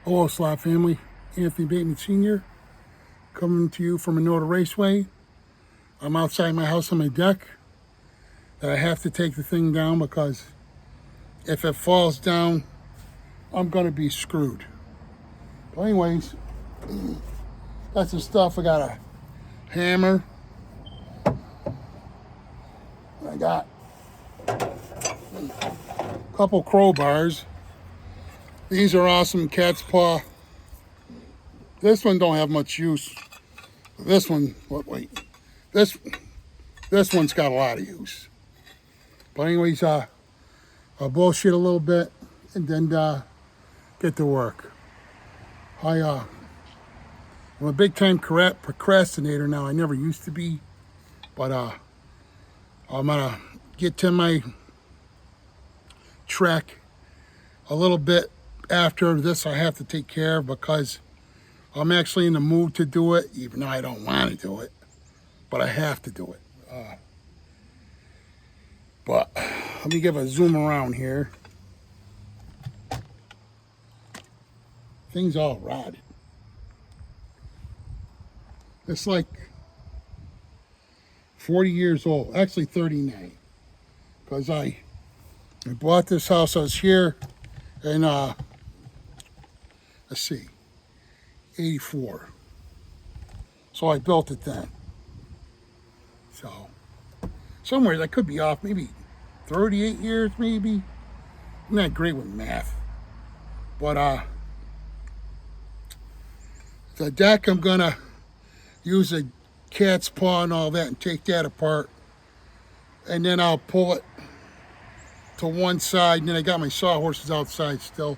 Hello, Slot family. Anthony Bateman Sr. coming to you from Minota Raceway. I'm outside my house on my deck. I have to take the thing down because if it falls down, I'm going to be screwed. But anyways, that's the stuff. I got a hammer. I got a couple crowbars. These are awesome cat's paw. This one don't have much use. This one, wait. This one's got a lot of use. But anyways, I'll bullshit a little bit and then get to work. I'm a big time procrastinator now. I never used to be, but I'm gonna get to my track a little bit after this. I have to take care of because I'm actually in the mood to do it, even though I don't want to do it, but I have to do it. But let me give a zoom around here. Things all rotted. It's like 40 years old, actually 39, because I bought this house. I was here in, let's see, 84. So I built it then. So somewhere that could be off, maybe 38 years, maybe. I'm not great with math. But the deck, I'm gonna use a cat's paw and all that and take that apart. And then I'll pull it to one side. And then I got my sawhorses outside still.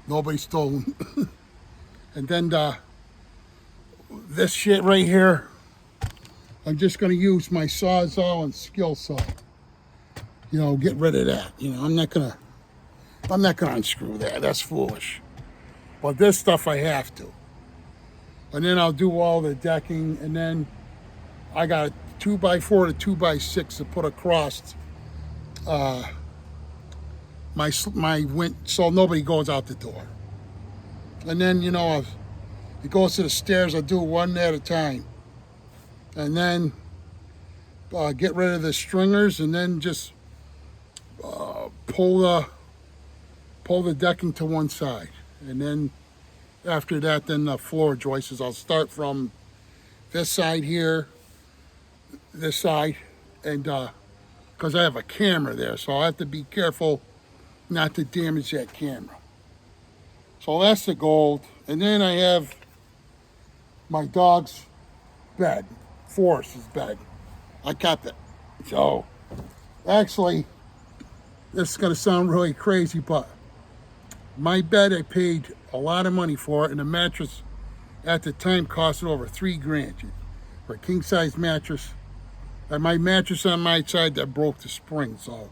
Nobody stole them. And then this shit right here, I'm just gonna use my Sawzall and skill saw. You know, get rid of that. You know, I'm not gonna unscrew that. That's foolish. But this stuff I have to. And then I'll do all the decking, and then I got a 2x4 to 2x6 to put across my wind so nobody goes out the door. And then, you know, if it goes to the stairs, I'll do one at a time. And then get rid of the stringers, and then just pull the decking to one side. And then after that, then the floor joists. I'll start from this side here, this side, and because I have a camera there, so I have to be careful not to damage that camera. So that's the gold. And then I have my dog's bed, Forrest's bed. I kept it. So actually, this is going to sound really crazy, but my bed, I paid a lot of money for it, and the mattress at the time costed over $3,000 for a king size mattress. And my mattress on my side that broke the spring, so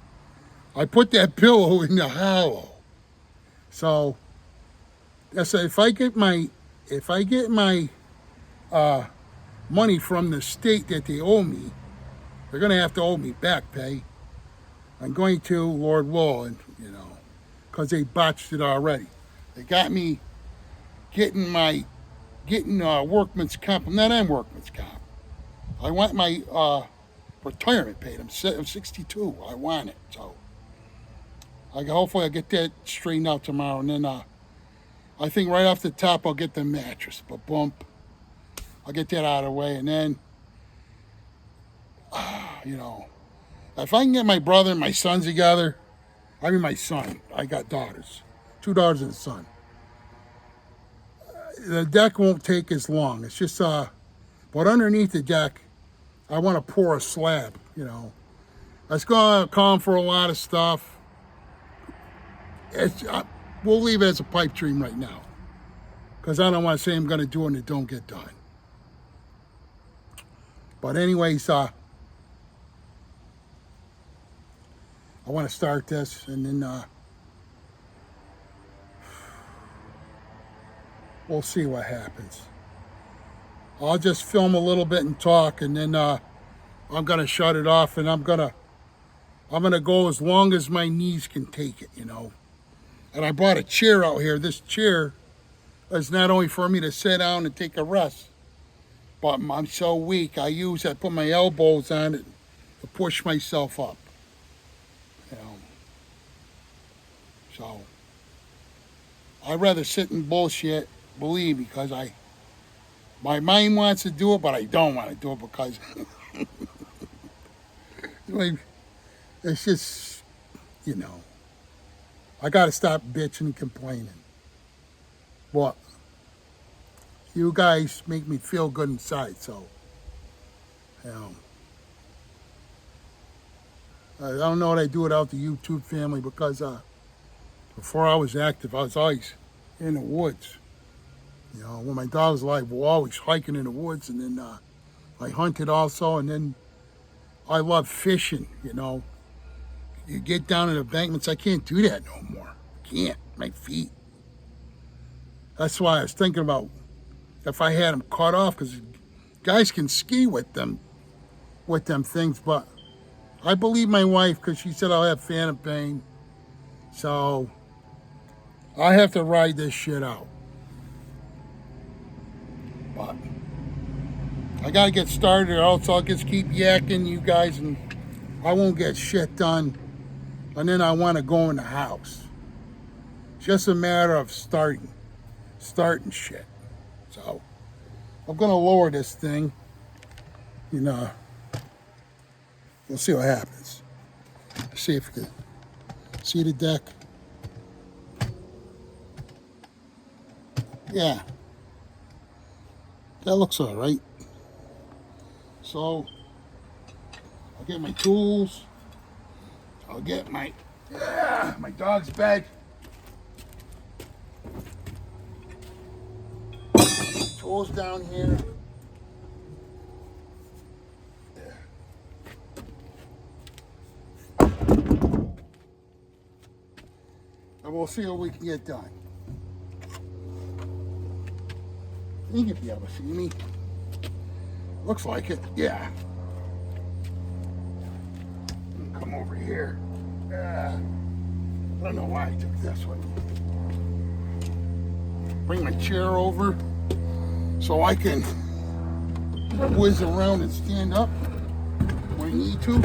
I put that pillow in the hollow. So I said, if I get my money from the state that they owe me, they're going to have to owe me back pay. I'm going to, Lord will, and you know, because they botched it already. They got me getting workman's comp. I'm not on workman's comp. I want my retirement paid. I'm 62. I want it. So hopefully I'll get that straightened out tomorrow. And then I think right off the top I'll get the mattress. But bump, I'll get that out of the way. And then, you know, if I can get my brother and my sons together, I mean my son. I got daughters. 2 daughters and a son. The deck won't take as long. It's just, but underneath the deck, I want to pour a slab, you know. That's going to call for a lot of stuff. We'll leave it as a pipe dream right now. Because I don't want to say I'm going to do it and it don't get done. But anyways, I want to start this and then we'll see what happens. I'll just film a little bit and talk, and then I'm gonna shut it off, and I'm gonna go as long as my knees can take it, you know. And I bought a chair out here. This chair is not only for me to sit down and take a rest, but I'm so weak. I put my elbows on it to push myself up. You know. So I'd rather sit and bullshit, believe, because my mind wants to do it, but I don't want to do it because it's just, you know, I got to stop bitching and complaining. But you guys make me feel good inside, so, you know. I don't know what I do without the YouTube family because before I was active, I was always in the woods. You know, when my dog was alive, we were always hiking in the woods, and then I hunted also, and then I love fishing, you know. You get down in embankments, I can't do that no more. Can't, my feet. That's why I was thinking about if I had them cut off, because guys can ski with them things, but I believe my wife because she said I'll have phantom pain. So I have to ride this shit out. But I gotta get started, or else I'll just keep yakking you guys and I won't get shit done. And then I want to go in the house. It's just a matter of starting shit. So I'm gonna lower this thing. You know, we'll see what happens. See if you can see the deck. Yeah, that looks all right. So I'll get my tools. I'll get my dog's bed. Tools down here. And we'll see what we can get done. I think if you ever see me. Looks like it, yeah. Come over here. I don't know why I took this one. Bring my chair over so I can whiz around and stand up when I need to.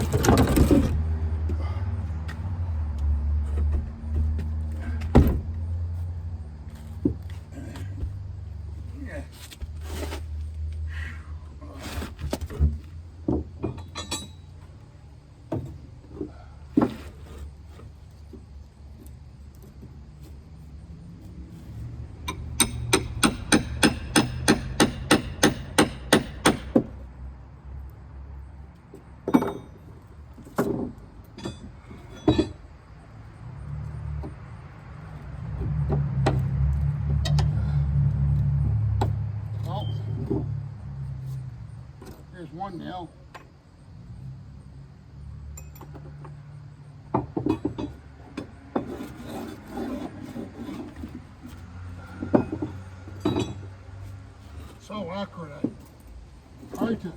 There's one nail. So awkward. Hard to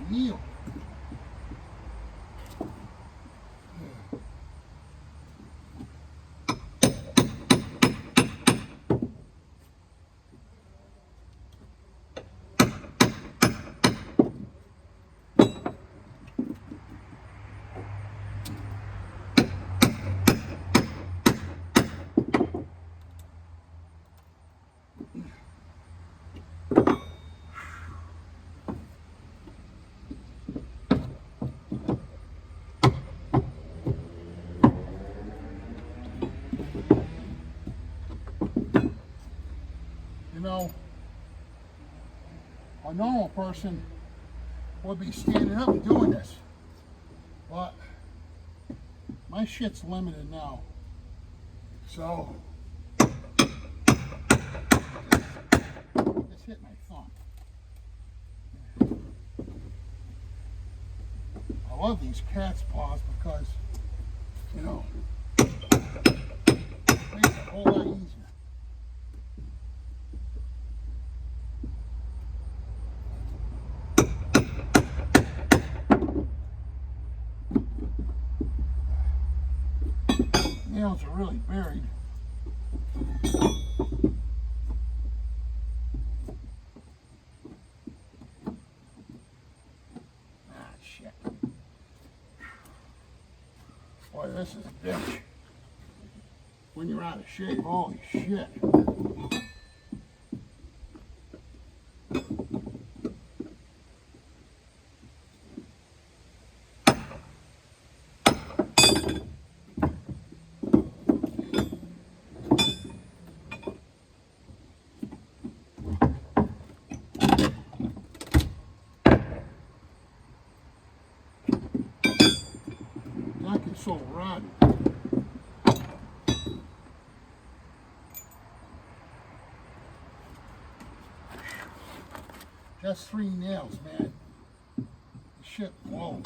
kneel. You know, a normal person would be standing up and doing this, but my shit's limited now. So just hit my thumb. I love these cat's paws because, you know, it makes it a whole lot easier. Nails are really buried. Ah, shit. Boy, this is a bitch. When you're out of shape, holy shit. That is so rotten. Just 3 nails, man. Shit, whoa.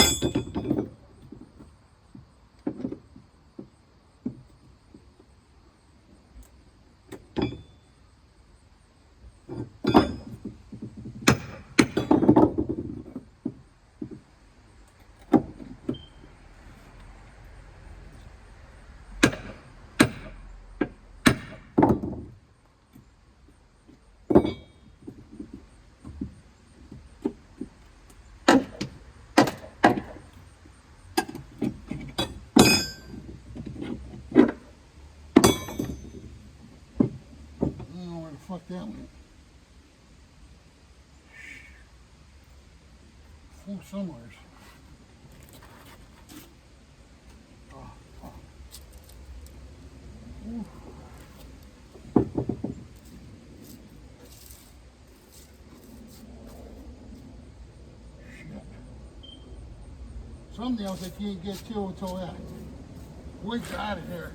Fuck that one. Flew somewhere. Ooh. Shit. Some nails I can't get to until that wood's out of here.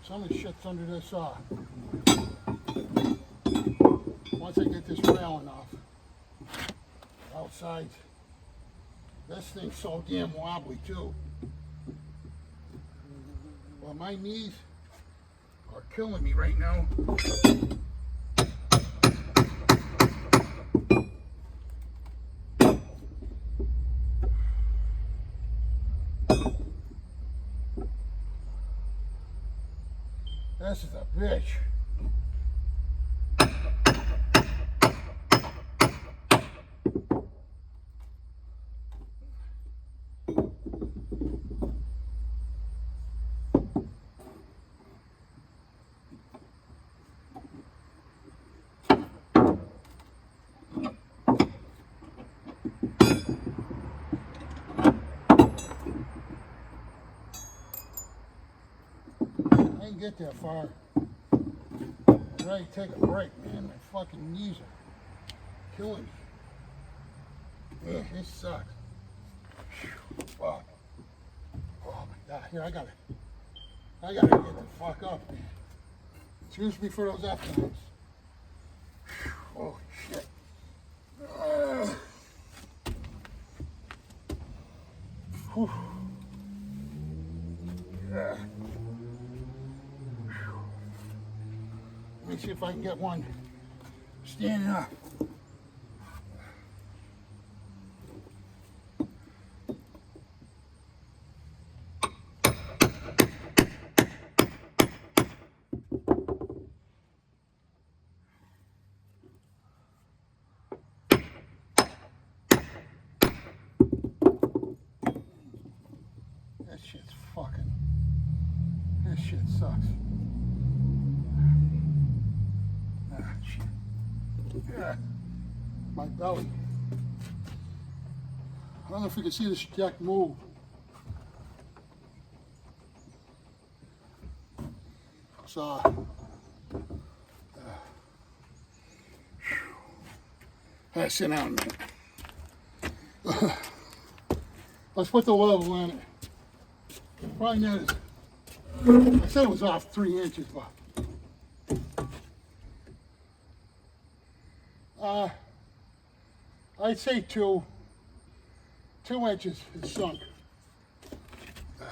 Some of the shit's under this once I get this railing off outside. This thing's so damn wobbly too. Well, my knees are killing me right now. This is a bitch. I didn't get that far. I'm ready to take a break, man. My fucking knees are killing me. Ugh, this sucks. Fuck. Oh my god. Here, I gotta get the fuck up, man. Excuse me for those F times. Oh shit. Whew. Yeah. Let me see if I can get one standing up. This shit sucks. Ah, shit. Yeah. My belly. I don't know if you can see this jack move. So, let's sit down a minute. Let's put the level on it. Probably not as, I said it was off 3 inches, but I'd say 2 inches is sunk. I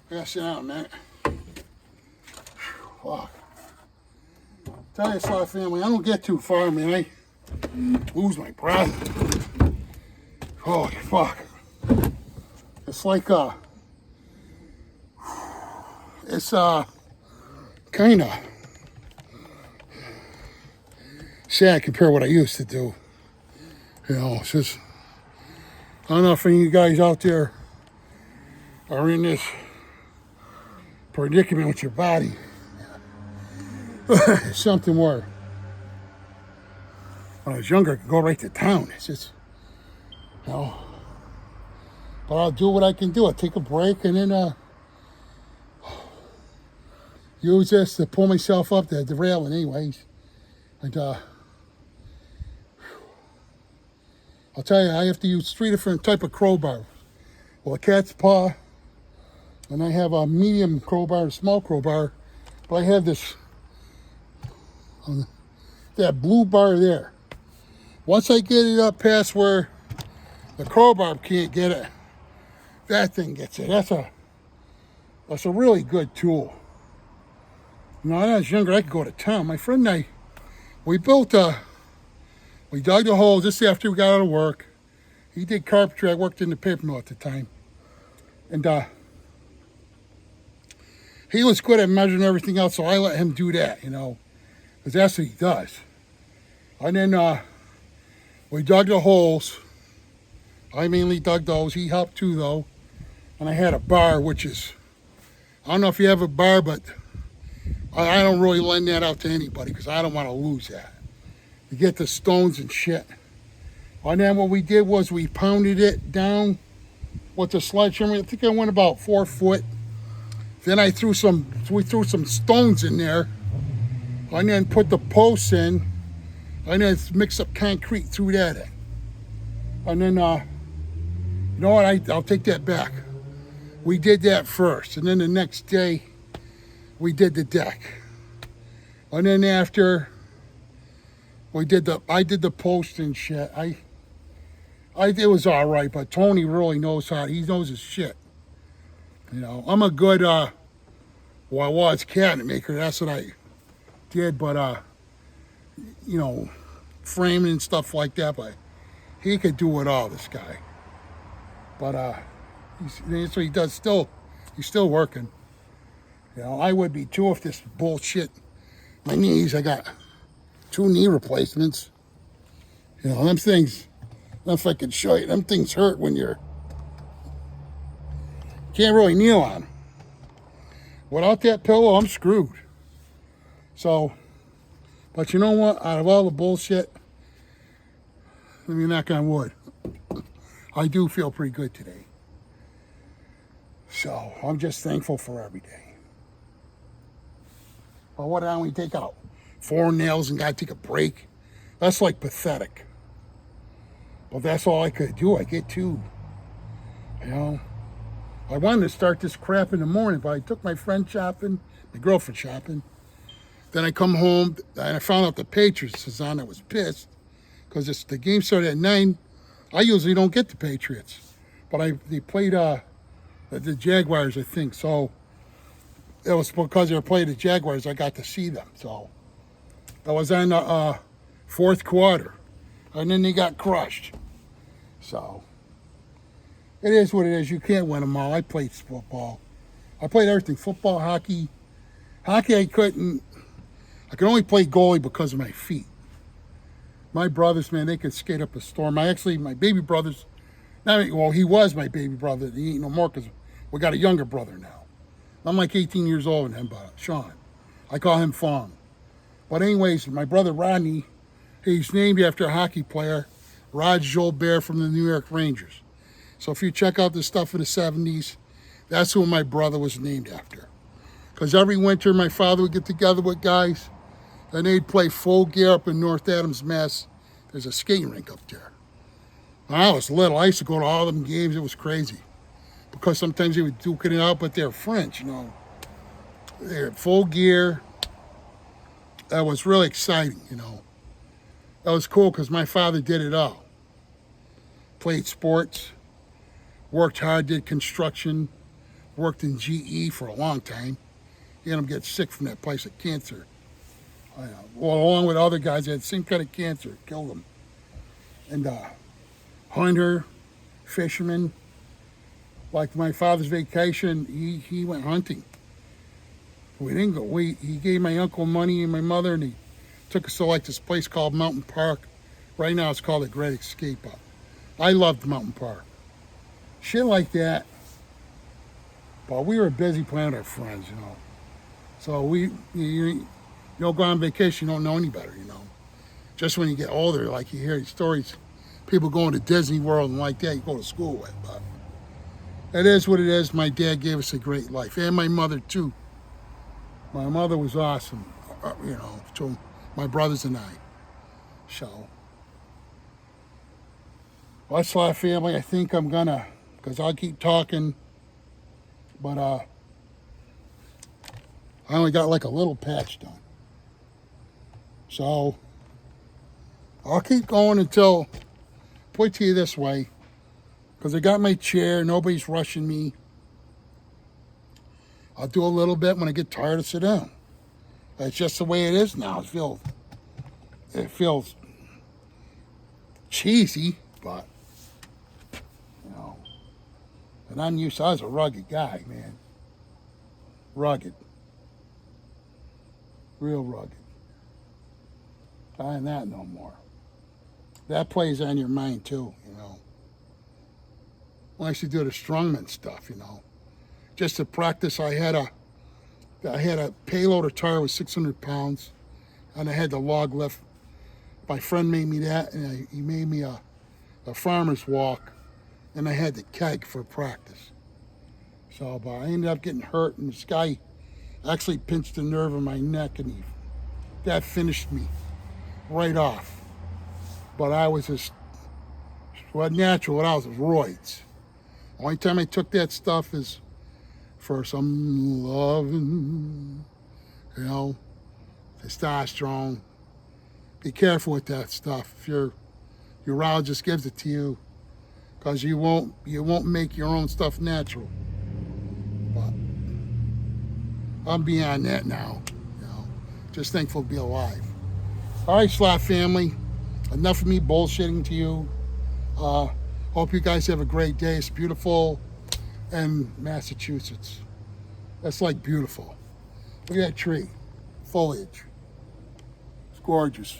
gotta sit down, man. Fuck. Tell you, Sly family, I don't get too far, man. I lose my breath. Holy fuck. It's like, it's, kinda sad compared to what I used to do. You know, it's just, I don't know if any of you guys out there are in this predicament with your body. Something where when I was younger, I could go right to town. It's just, you know, but I'll do what I can do. I'll take a break and then use this to pull myself up the railing anyways. And I'll tell you, I have to use 3 different type of crowbar. Well, a cat's paw, and I have a medium crowbar, a small crowbar, but I have this, that blue bar there. Once I get it up past where the crowbar can't get it, that thing gets it. That's a really good tool. You know, when I was younger, I could go to town. My friend and I, we dug the holes just after we got out of work. He did carpentry. I worked in the paper mill at the time. And he was good at measuring everything else, so I let him do that, you know, because that's what he does. And then we dug the holes. I mainly dug those. He helped too, though. And I had a bar, which is, I don't know if you have a bar, but I don't really lend that out to anybody because I don't want to lose that. You get the stones and shit. And then what we did was we pounded it down with the sledgehammer. I think I went about 4 foot. Then we threw some stones in there, and then put the posts in, and then mixed up concrete, threw that in. And then, you know what, I'll take that back. We did that first, and then the next day, we did the deck. And then after, I did the post and shit. It was all right, but Tony really knows he knows his shit. You know, I'm a good, I was cabinet maker. That's what I did, but, you know, framing and stuff like that, but he could do it all, this guy. But, that's what he does still. He's still working. You know, I would be too if this bullshit, my knees, I got 2 knee replacements. You know, them things, if I could show you, them things hurt when can't really kneel on them. Without that pillow, I'm screwed. So, but you know what? Out of all the bullshit, let me knock on wood. I do feel pretty good today. So, I'm just thankful for every day. But what I only take out 4 nails and gotta take a break. That's like pathetic. But that's all I could do. I get 2. You know, I wanted to start this crap in the morning, but I took my friend shopping, my girlfriend shopping. Then I come home and I found out the Patriots was on. I was pissed because the game started at 9. I usually don't get the Patriots, but they played the Jaguars, I think. So it was because they were playing the Jaguars, I got to see them. So I was on the 4th quarter, and then they got crushed. So it is what it is. You can't win them all. I played football. I played everything. Football, hockey. Hockey, I could only play goalie because of my feet. My brothers, man, they could skate up a storm. My baby brothers, he was my baby brother. He ain't no more because we got a younger brother now. I'm like 18 years old than him, but Sean. I call him Fong. But anyways, my brother Rodney, he's named after a hockey player, Rod Jolbert from the New York Rangers. So if you check out the stuff in the 70s, that's who my brother was named after. Because every winter my father would get together with guys and they'd play full gear up in North Adams, Mass. There's a skating rink up there. When I was little, I used to go to all them games. It was crazy. Because sometimes they would duke it out, but they're French, you know. They're full gear. That was really exciting, you know. That was cool because my father did it all. Played sports, worked hard, did construction, worked in GE for a long time. He ended up getting sick from that place of cancer. Well, along with other guys that had the same kind of cancer, it killed them. And hunter, fisherman, like my father's vacation, he went hunting. We didn't go. He gave my uncle money and my mother, and he took us to like this place called Mountain Park. Right now it's called the Great Escape. I loved Mountain Park. Shit like that. But we were busy playing with our friends, you know. So you don't go on vacation, you don't know any better, you know. Just when you get older, like you hear these stories, people going to Disney World and like that, you go to school with. But it is what it is. My dad gave us a great life, and my mother too. My mother was awesome, you know, to my brothers and I. So, that's our family. I think I'm gonna, because I'll keep talking, but I only got like a little patch done. So, I'll keep going until, put it to you this way, because I got my chair, nobody's rushing me. I'll do a little bit when I get tired to sit down. That's just the way it is now. It feels cheesy, but, you know. And I'm used to, I was a rugged guy, man. Rugged. Real rugged. I ain't that no more. That plays on your mind too, you know. When I used to do the strongman stuff, you know. Just to practice, I had a payloader tire with 600 pounds, and I had the log lift. My friend made me that, and he made me a farmer's walk, and I had the keg for practice. So, but I ended up getting hurt, and this guy actually pinched a nerve in my neck, and that finished me right off. But I was just, what natural, what I was roids. Only time I took that stuff is for some loving, you know, testosterone. Be careful with that stuff. If your urologist gives it to you, because you won't make your own stuff natural. But I'm beyond that now, you know. Just thankful to be alive. All right, Slot family, enough of me bullshitting to you. Hope you guys have a great day. It's beautiful in Massachusetts. That's like beautiful. Look at that tree, foliage. It's gorgeous.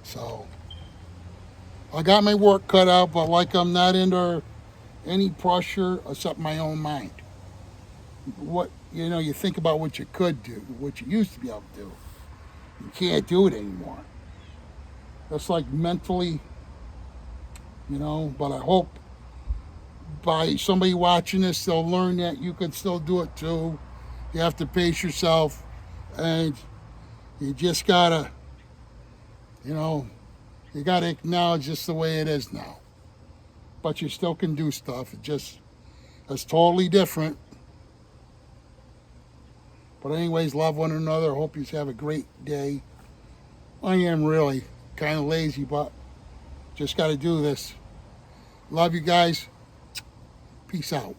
So, I got my work cut out, but like I'm not under any pressure except my own mind. What, you know, you think about what you could do, what you used to be able to do. You can't do it anymore. That's like mentally, you know, but I hope by somebody watching this, they'll learn that you can still do it too. You have to pace yourself, and you just gotta, you know, you gotta acknowledge just the way it is now. But you still can do stuff. It's totally different. But anyways, love one another. I hope you have a great day. I am really kind of lazy, but just got to do this. Love you guys. Peace out.